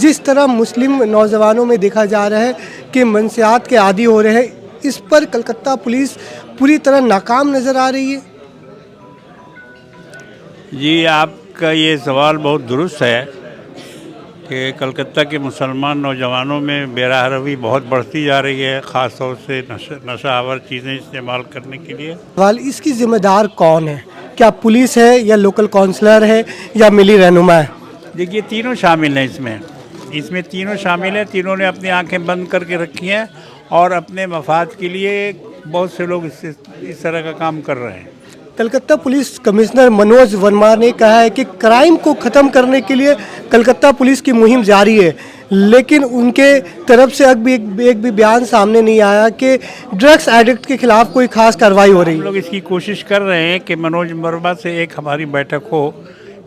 जिस तरह मुस्लिम नौजवानों में देखा जा रहा है कि मंशियात के आदी हो रहे हैं, इस पर कलकत्ता पुलिस पूरी तरह नाकाम नज़र आ रही है। जी, आपका ये सवाल बहुत दुरुस्त है कि कलकत्ता के मुसलमान नौजवानों में बेराहरवी बहुत बढ़ती जा रही है, ख़ास तौर से नशा आवर चीज़ें इस्तेमाल करने के लिए। सवाल इसकी ज़िम्मेदार कौन है? क्या पुलिस है या लोकल काउंसलर है या मिली रहनुमा है? देखिए, तीनों शामिल हैं इसमें तीनों शामिल हैं। तीनों ने अपनी आंखें बंद करके रखी हैं और अपने मफाद के लिए बहुत से लोग इस तरह का काम कर रहे हैं। कलकत्ता पुलिस कमिश्नर मनोज वर्मा ने कहा है कि क्राइम को ख़त्म करने के लिए कलकत्ता पुलिस की मुहिम जारी है, लेकिन उनके तरफ से एक भी बयान सामने नहीं आया कि ड्रग्स एडिक्ट के खिलाफ कोई खास कार्रवाई हो रही है। हम लोग इसकी कोशिश कर रहे हैं कि मनोज वर्मा से एक हमारी बैठक हो,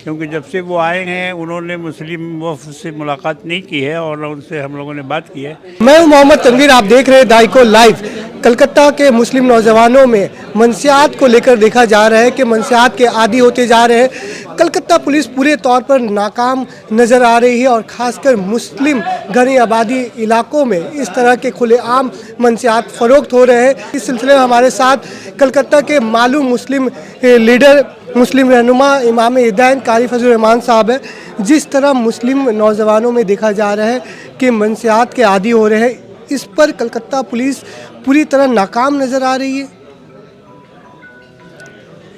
क्योंकि जब से वो आए हैं उन्होंने मुस्लिम वफ़द से मुलाकात नहीं की है और उनसे हम लोगों ने बात की है। मैं हूं मोहम्मद तनवीर, आप देख रहे हैं दाइको लाइव। कलकत्ता के मुस्लिम नौजवानों में मंशियात को लेकर देखा जा रहा है कि मंशियात के आदी होते जा रहे हैं। कलकत्ता पुलिस पूरे तौर पर नाकाम नज़र आ रही है और ख़ासकर मुस्लिम घनी आबादी इलाकों में इस तरह के खुलेआम मंशियात फ़रोख्त हो रहे हैं। इस सिलसिले में हमारे साथ कलकत्ता के मालूम मुस्लिम लीडर, मुस्लिम रहनुमा इमाम हिदायत कारी फजल रहमान साहब है। जिस तरह मुस्लिम नौजवानों में देखा जा रहा है कि मंशियात के आदी हो रहे हैं, इस पर कलकत्ता पुलिस पूरी तरह नाकाम नज़र आ रही है।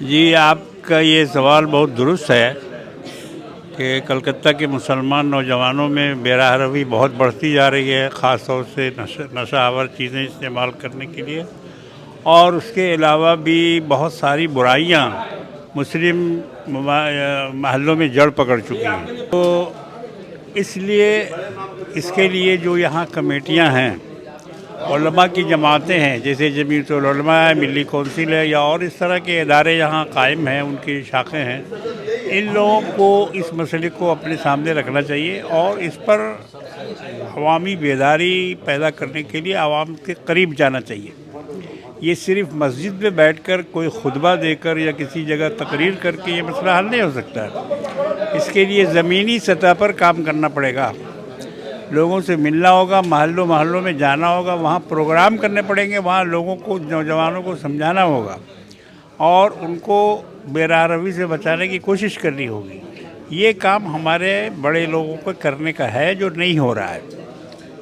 जी, आपका ये सवाल बहुत दुरुस्त है कि कलकत्ता के मुसलमान नौजवानों में बेराहरवी बहुत बढ़ती जा रही है, ख़ास तौर से नशा आवर चीज़ें इस्तेमाल करने के लिए, और उसके अलावा भी बहुत सारी बुराइयां मुस्लिम महल्लों में जड़ पकड़ चुकी हैं। तो इसलिए इसके लिए जो यहाँ कमेटियाँ हैं, उलमा की जमातें हैं, जैसे जमीयतुल उलमा है, मिली कौंसिल है, या और इस तरह के इदारे यहाँ कायम हैं, उनकी शाखें हैं, इन लोगों को इस मसले को अपने सामने रखना चाहिए और इस पर अवामी बेदारी पैदा करने के लिए आवाम के करीब जाना चाहिए। ये सिर्फ मस्जिद में बैठकर कोई खुतबा देकर या किसी जगह तकरीर करके ये मसला हल नहीं हो सकता है। इसके लिए ज़मीनी सतह पर काम करना पड़ेगा, लोगों से मिलना होगा, महल्लों में जाना होगा, वहाँ प्रोग्राम करने पड़ेंगे, वहाँ लोगों को, नौजवानों को समझाना होगा और उनको बेराहरवी से बचाने की कोशिश करनी होगी। ये काम हमारे बड़े लोगों को करने का है, जो नहीं हो रहा है।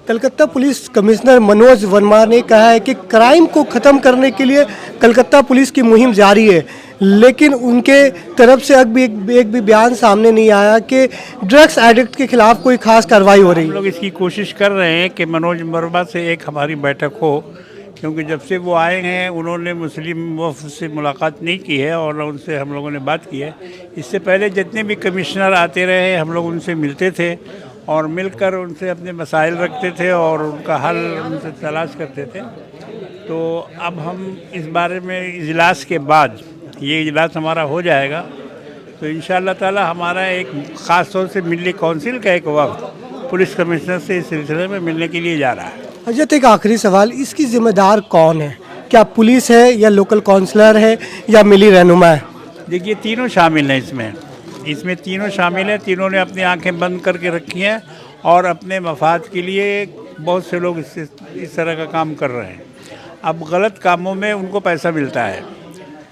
कलकत्ता पुलिस कमिश्नर मनोज वर्मा ने कहा है कि क्राइम को ख़त्म करने के लिए कलकत्ता पुलिस की मुहिम जारी है, लेकिन उनके तरफ से एक भी बयान सामने नहीं आया कि ड्रग्स एडिक्ट के खिलाफ कोई खास कार्रवाई हो रही है। हम लोग इसकी कोशिश कर रहे हैं कि मनोज वर्मा से एक हमारी बैठक हो, क्योंकि जब से वो आए हैं उन्होंने मुस्लिम वफ़द से मुलाकात नहीं की है और उनसे हम लोगों ने बात की है। इससे पहले जितने भी कमिश्नर आते रहे, हम लोग उनसे मिलते थे और मिलकर उनसे अपने मसाइल रखते थे और उनका हल उनसे तलाश करते थे। तो अब हम इस बारे में इजलास के बाद, ये इजलास हमारा हो जाएगा तो इंशाअल्लाह ताला हमारा एक ख़ास तौर से मिली कौंसिल का एक वक्त पुलिस कमिश्नर से इस सिलसिले में मिलने के लिए जा रहा है। हजरत, एक आखिरी सवाल, इसकी ज़िम्मेदार कौन है? क्या पुलिस है या लोकल काउंसलर है या मिली रहनुमा है? देखिए, तीनों शामिल हैं इसमें तीनों शामिल हैं। तीनों ने अपनी आंखें बंद करके रखी हैं और अपने मफाद के लिए बहुत से लोग इस तरह का काम कर रहे हैं। अब गलत कामों में उनको पैसा मिलता है,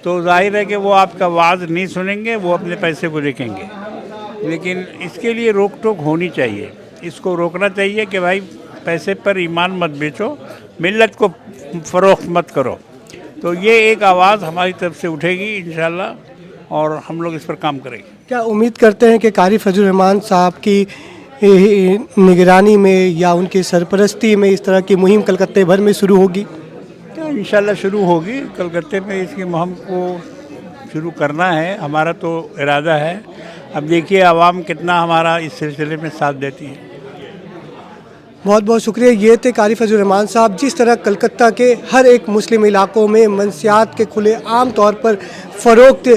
तो जाहिर है कि वो आपका वाज नहीं सुनेंगे, वो अपने पैसे को देखेंगे। लेकिन इसके लिए रोक टोक होनी चाहिए, इसको रोकना चाहिए कि भाई पैसे पर ईमान मत बेचो, मिल्लत को फ़रोख्त मत करो। तो ये एक आवाज़ हमारी तरफ से उठेगी इंशाअल्लाह और हम लोग इस पर काम करेंगे। क्या उम्मीद करते हैं कि कारी फजल रहमान साहब की निगरानी में या उनकी सरपरस्ती में इस तरह की मुहिम कलकत्ते भर में शुरू होगी? तो इंशाअल्लाह शुरू होगी। कलकत्ते में इसकी मुहिम को शुरू करना है, हमारा तो इरादा है। अब देखिए आवाम कितना हमारा इस सिलसिले में साथ देती है। बहुत बहुत शुक्रिया। ये थे कारी फजल रहमान साहब। जिस तरह कलकत्ता के हर एक मुस्लिम इलाकों में मंशियात के खुले आम तौर पर फ़रोख्त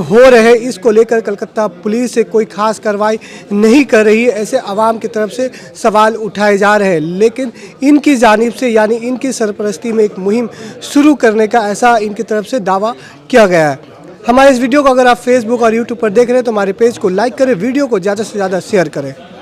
हो रहे, इसको लेकर कलकत्ता पुलिस से कोई ख़ास कार्रवाई नहीं कर रही है, ऐसे आवाम की तरफ से सवाल उठाए जा रहे हैं। लेकिन इनकी जानिब से, यानी इनकी सरपरस्ती में एक मुहिम शुरू करने का ऐसा इनकी तरफ से दावा किया गया है। हमारे इस वीडियो को अगर आप फेसबुक और यूट्यूब पर देख रहे हैं तो हमारे पेज को लाइक करें, वीडियो को ज़्यादा से ज़्यादा शेयर करें।